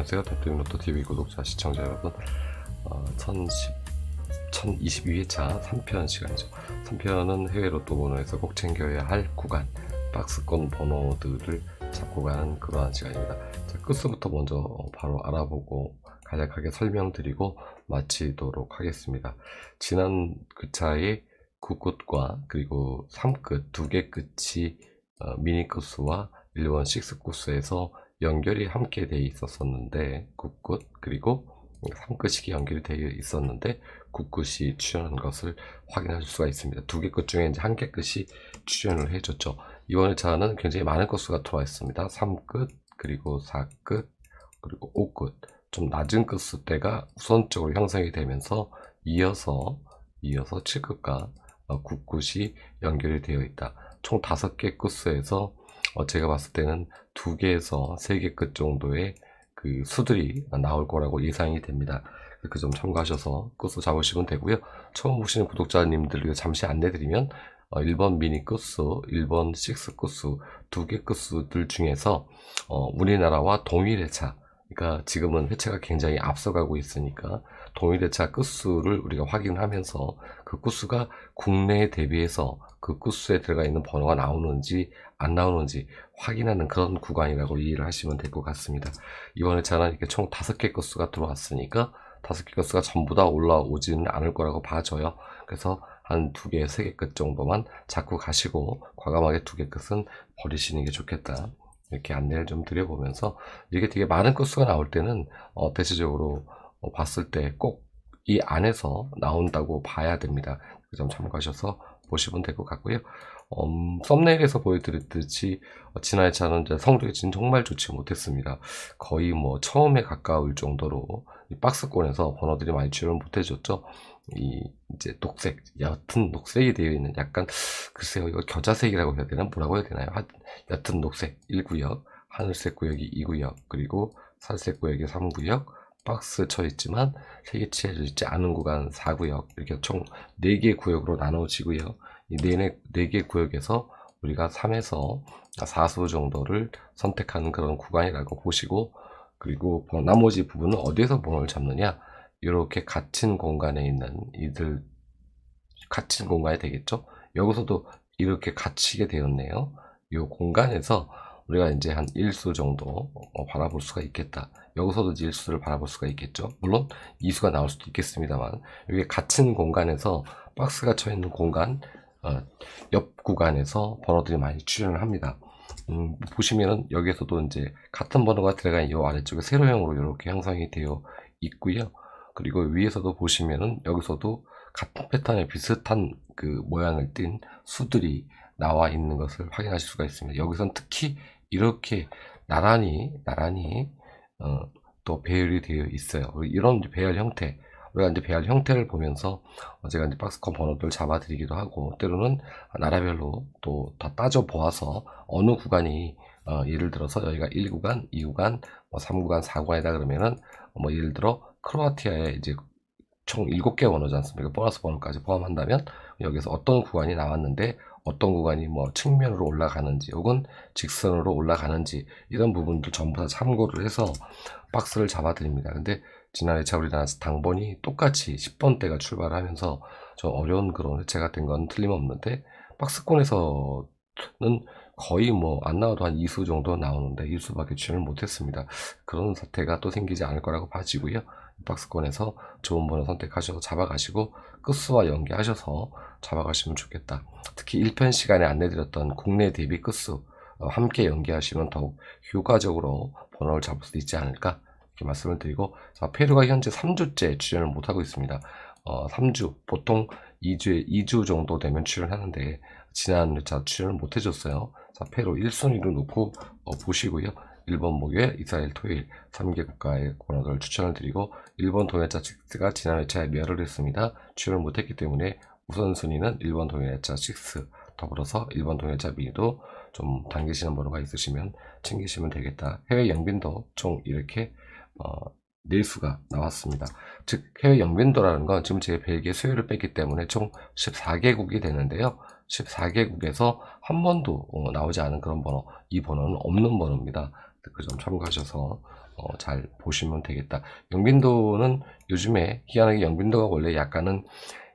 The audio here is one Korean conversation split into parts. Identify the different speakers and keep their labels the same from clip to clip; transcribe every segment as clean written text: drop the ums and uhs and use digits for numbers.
Speaker 1: 안녕하세요. 대통령로또TV 구독자 시청자 여러분, 1022회차 3편 시간이죠. 3편은 해외 로또 번호에서 꼭 챙겨야 할 구간, 박스권 번호들을 잡고 가는 그러한 시간입니다. 자, 끝부터 먼저 바로 알아보고 간략하게 설명드리고 마치도록 하겠습니다. 지난 그 차의 9끝과 그리고 3끝 두 개 끝이 미니 끝수와 1번 6 끝수에서 연결이 함께 되어 있었는데 9끝 그리고 3끝이 연결이 되어 있었는데 9끝이 출연한 것을 확인하실 수가 있습니다. 두 개 끝 중에 이제 한 개 끝이 출연을 해줬죠. 이번 회차는 굉장히 많은 끝수가 들어와 있습니다. 3끝 그리고 4끝 그리고 5끝, 좀 낮은 끝수 대가 우선적으로 형성이 되면서 이어서 7끝과 9끝이 연결이 되어 있다. 총 5개 끝수에서 제가 봤을 때는 2개에서 3개 끝 정도의 그 수들이 나올 거라고 예상이 됩니다. 그 점 참고하셔서 끝수 잡으시면 되고요. 처음 보시는 구독자님들 잠시 안내드리면 1번 미니 끝수, 1번 6 끝수, 2개 끝수들 중에서 우리나라와 동일회차, 그러니까 지금은 회차가 굉장히 앞서가고 있으니까 동일회차 끝수를 우리가 확인하면서 그 끝수가 국내에 대비해서 그 끝수에 들어가 있는 번호가 나오는지 안 나오는지 확인하는 그런 구간이라고 이해를 하시면 될 것 같습니다. 이번 회차는 이렇게 총 5개 끝수가 들어왔으니까 5개 끝수가 전부 다 올라오지는 않을 거라고 봐져요. 그래서 한 2개, 3개 끝 정도만 잡고 가시고 과감하게 2개 끝은 버리시는 게 좋겠다. 이렇게 안내를 좀 드려보면서, 이게 되게 많은 끝수가 나올 때는 대체적으로 봤을 때 꼭 이 안에서 나온다고 봐야 됩니다. 그 점 참고하셔서 보시면 될 것 같고요. 썸네일에서 보여드렸듯이 지난 회차는 성적이 정말 좋지 못했습니다. 거의 뭐 처음에 가까울 정도로 이 박스권에서 번호들이 많이 출연을 못해줬죠. 이제 녹색, 옅은 녹색이 되어 있는, 약간 글쎄요, 이거 겨자색이라고 해야 되나, 뭐라고 해야 되나요? 옅은 녹색 1구역, 하늘색 구역이 2구역, 그리고 살색 구역이 3구역, 박스 쳐 있지만 색이 칠해져 있지 않은 구간 4구역, 이렇게 총 4개 구역으로 나눠지고요. 이 4개 구역에서 우리가 3에서 4수 정도를 선택하는 그런 구간이라고 보시고, 그리고 나머지 부분은 어디에서 번호를 잡느냐, 이렇게 갇힌 공간에 있는 이들, 갇힌 공간이 되겠죠. 여기서도 이렇게 갇히게 되었네요. 이 공간에서 우리가 이제 한 1수 정도 바라볼 수가 있겠다. 여기서도 이제 1수를 바라볼 수가 있겠죠. 물론 2수가 나올 수도 있겠습니다만, 여기 갇힌 공간에서 박스가 쳐 있는 공간 옆 구간에서 번호들이 많이 출연을 합니다. 보시면은 여기에서도 이제 같은 번호가 들어간 이 아래쪽에 세로형으로 이렇게 형성이 되어 있고요. 그리고 위에서도 보시면은 여기서도 같은 패턴의 비슷한 그 모양을 띤 수들이 나와 있는 것을 확인하실 수가 있습니다. 여기선 특히 이렇게 나란히 또 배열이 되어 있어요. 이런 배열 형태, 우리가 이제 배열 형태를 보면서 제가 이제 박스권 번호들 잡아드리기도 하고, 때로는 나라별로 또 다 따져 보아서 어느 구간이 예를 들어서 여기가 1구간, 2구간, 3구간, 4구간이다 그러면은 예를 들어 크로아티아에 이제 총 7개 번호지 않습니까? 보너스 번호까지 포함한다면 여기서 어떤 구간이 나왔는데 어떤 구간이 측면으로 올라가는지 혹은 직선으로 올라가는지, 이런 부분들 전부 다 참고를 해서 박스를 잡아드립니다. 근데 지난 회차 우리나라 당번이 똑같이 10번대가 출발하면서 좀 어려운 그런 회차가 된 건 틀림없는데, 박스권에서는 거의 안 나와도 한 2수 정도 나오는데 1수밖에 출연을 못했습니다. 그런 사태가 또 생기지 않을 거라고 봐지고요. 박스권에서 좋은 번호 선택하셔서 잡아가시고 끝수와 연계하셔서 잡아가시면 좋겠다. 특히 1편 시간에 안내드렸던 국내 대비 끝수 함께 연계하시면 더욱 효과적으로 번호를 잡을 수 있지 않을까, 이렇게 말씀을 드리고, 자, 페루가 현재 3주째 출연을 못하고 있습니다. 3주, 보통 2주 정도 되면 출연하는데 지난 회차 출연을 못해줬어요. 자, 페루 1순위로 놓고 보시고요. 1번 목요일, 이스라엘 토요일 3개 국가의 번호들을 추천을 드리고, 1번 동해자 6가 지난 회차에 멸을 했습니다. 출연을 못했기 때문에 우선순위는 1번 동해자 6 더불어서 1번 동해자 미도 좀 당기시는 번호가 있으시면 챙기시면 되겠다. 해외 영빈도 총 이렇게 4수가 나왔습니다. 즉 해외 영빈도라는 건 지금 제 벨기에 수요를 뺐기 때문에 총 14개국이 되는데요. 14개국에서 한 번도 나오지 않은 그런 번호, 이 번호는 없는 번호입니다. 그 점 참고하셔서 잘 보시면 되겠다. 영빈도는 요즘에 희한하게 영빈도가 원래 약간은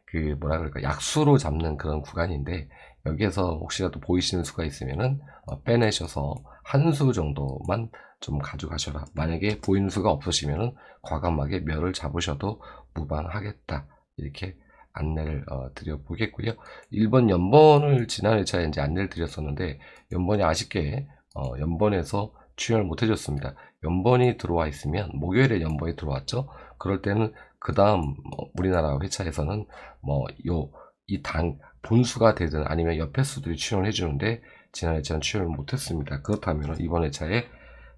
Speaker 1: 그 뭐라 그럴까 약수로 잡는 그런 구간인데 여기에서 혹시라도 보이시는 수가 있으면은 빼내셔서 한 수 정도만 좀 가져가셔라. 만약에 보이는 수가 없으시면은 과감하게 멸을 잡으셔도 무방하겠다. 이렇게 안내를 드려보겠고요. 1번 연번을 지난 회차에 이제 안내를 드렸었는데 연번이 아쉽게 연번에서 출연을 못 해줬습니다. 연번이 들어와 있으면 목요일에 연번이 들어왔죠. 그럴 때는 그 다음 우리나라 회차에서는 뭐 이 당 본수가 되든 아니면 옆에 수들이 출연을 해주는데 지난 회차는 출연을 못했습니다. 그렇다면 이번 회차에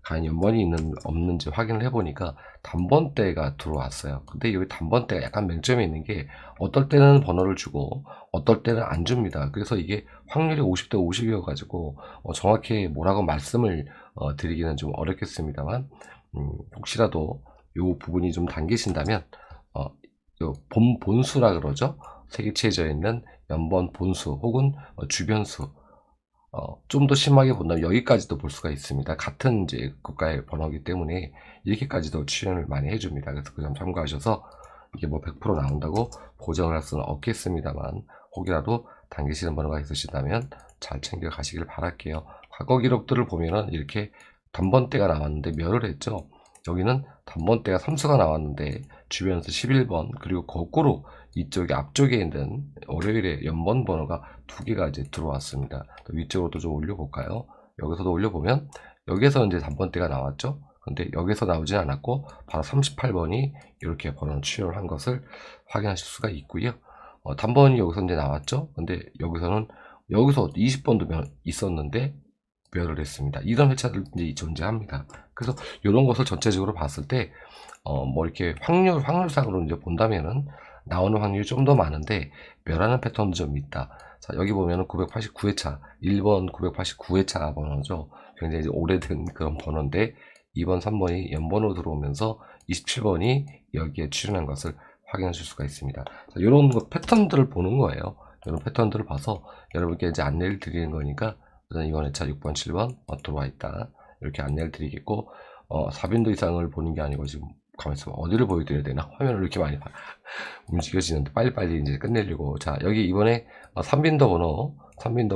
Speaker 1: 과연 연번이 있는 없는지 확인을 해보니까 단번대가 들어왔어요. 근데 여기 단번대가 약간 맹점이 있는 게 어떨 때는 번호를 주고 어떨 때는 안 줍니다. 그래서 이게 확률이 50대 50이어 가지고 정확히 뭐라고 말씀을 드리기는 좀 어렵겠습니다만 혹시라도 요 부분이 좀 당기신다면 요 본수라 그러죠. 색이 있는 연번 본수 혹은 주변수 좀 더 심하게 본다면 여기까지도 볼 수가 있습니다. 같은 이제 국가의 번호이기 때문에 이렇게까지도 출연을 많이 해줍니다. 그래서 그 점 참고하셔서 이게 뭐 100% 나온다고 보장을 할 수는 없겠습니다만 혹이라도 당기시는 번호가 있으시다면 잘 챙겨 가시길 바랄게요. 과거 기록들을 보면은 이렇게 단번대가 나왔는데 멸을 했죠. 여기는 단번대가 3수가 나왔는데 주변에서 11번 그리고 거꾸로 이쪽에 앞쪽에 있는 월요일에 연번 번호가 2개가 이제 들어왔습니다. 위쪽으로도 좀 올려볼까요? 여기서도 올려보면 여기에서 이제 단번대가 나왔죠. 근데 여기서 나오진 않았고 바로 38번이 이렇게 번호를 출연을 한 것을 확인하실 수가 있고요. 단번이 여기서 이제 나왔죠. 근데 여기서 20번도 있었는데 멸을 했습니다. 이런 회차들이 존재합니다. 그래서 이런 것을 전체적으로 봤을 때 뭐 이렇게 확률상으로 이제 본다면은 나오는 확률이 좀 더 많은데 멸하는 패턴도 좀 있다. 자, 여기 보면은 989회차 1번 989회차 번호죠. 굉장히 오래된 그런 번호인데 2번 3번이 연번으로 들어오면서 27번이 여기에 출연한 것을 확인하실 수가 있습니다. 자, 이런 패턴들을 보는 거예요. 이런 패턴들을 봐서 여러분께 이제 안내를 드리는 거니까 이번 회차 6번 7번 들어와 있다. 이렇게 안내를 드리겠고 4빈도 이상을 보는 게 아니고 지금 가만있어 어디를 보여드려야 되나? 화면을 이렇게 많이 움직여지는데 빨리빨리 이제 끝내려고. 자, 여기 이번에 3빈도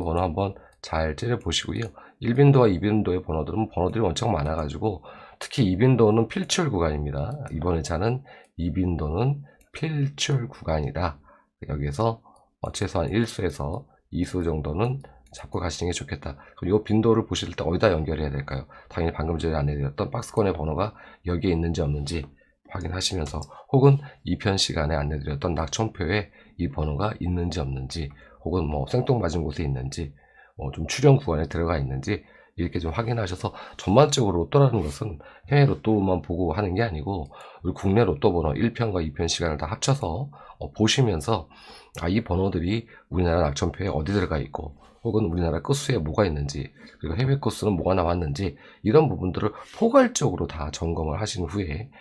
Speaker 1: 번호 한번 잘 째려 보시고요. 1빈도와 2빈도의 번호들이 엄청 많아가지고 특히 2빈도는 필출 구간입니다. 이번 회차는 2빈도는 필출 구간이다. 여기에서 최소한 1수에서 2수 정도는 잡고 가시는 게 좋겠다. 그럼 이 빈도를 보실 때 어디다 연결해야 될까요? 당연히 방금 전에 안내드렸던 박스권의 번호가 여기에 있는지 없는지 확인하시면서 혹은 2편 시간에 안내드렸던 낙천표에 이 번호가 있는지 없는지 혹은 뭐 생뚱맞은 곳에 있는지 좀 출연 구간에 들어가 있는지 이렇게 좀 확인하셔서 전반적으로 로또라는 것은 해외 로또만 보고 하는 게 아니고 우리 국내 로또 번호 1편과 2편 시간을 다 합쳐서 보시면서 이 번호들이 우리나라 낙천표에 어디 들어가 있고 혹은 우리나라 끝수에 뭐가 있는지 그리고 해외 끝수는 뭐가 나왔는지 이런 부분들을 포괄적으로 다 점검을 하신 후에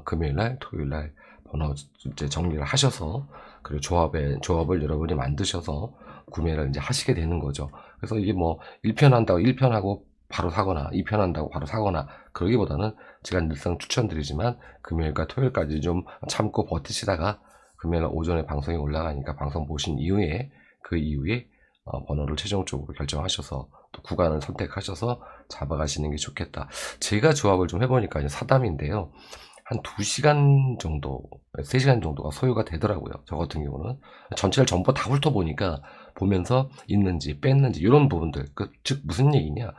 Speaker 1: 금요일날 토요일날 번호 이제 정리를 하셔서 그리고 조합을 여러분이 만드셔서 구매를 이제 하시게 되는 거죠. 그래서 이게 뭐 1편 한다고 1편 하고 바로 사거나 2편 한다고 바로 사거나 그러기보다는 제가 늘상 추천드리지만 금요일과 토요일까지 좀 참고 버티시다가 금요일 오전에 방송이 올라가니까 방송 보신 이후에 그 이후에 번호를 최종적으로 결정하셔서 또 구간을 선택하셔서 잡아가시는 게 좋겠다. 제가 조합을 좀 해보니까 이제 사담인데요. 한 2시간 정도, 3시간 정도가 소요가 되더라고요. 저 같은 경우는. 전체를 전부 다 훑어보니까 보면서 있는지 뺐는지 이런 부분들. 즉 무슨 얘기냐.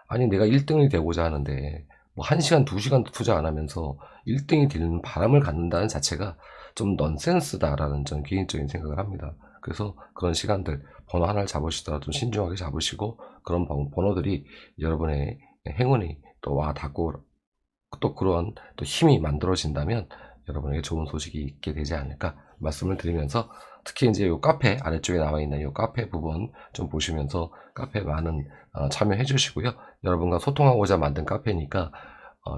Speaker 1: 아니 내가 1등이 되고자 하는데 뭐 1시간, 2시간도 투자 안 하면서 1등이 되는 바람을 갖는다는 자체가 좀 넌센스다라는 전 개인적인 생각을 합니다. 그래서 그런 시간들 번호 하나를 잡으시더라도 좀 신중하게 잡으시고 그런 번호들이 여러분의 행운이 또 와 닿고 또 그런 또 힘이 만들어진다면 여러분에게 좋은 소식이 있게 되지 않을까 말씀을 드리면서 특히 이제 요 카페 아래쪽에 나와 있는 요 카페 부분 좀 보시면서 카페 많은 참여해 주시고요. 여러분과 소통하고자 만든 카페니까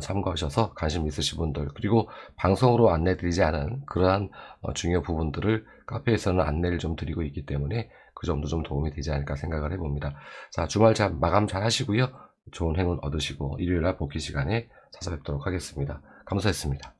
Speaker 1: 참고하셔서 관심 있으신 분들 그리고 방송으로 안내드리지 않은 그러한 중요 부분들을 카페에서는 안내를 좀 드리고 있기 때문에 그 점도 좀 도움이 되지 않을까 생각을 해봅니다. 자, 주말 마감 잘 하시고요. 좋은 행운 얻으시고 일요일날 복귀 시간에 찾아뵙도록 하겠습니다. 감사했습니다.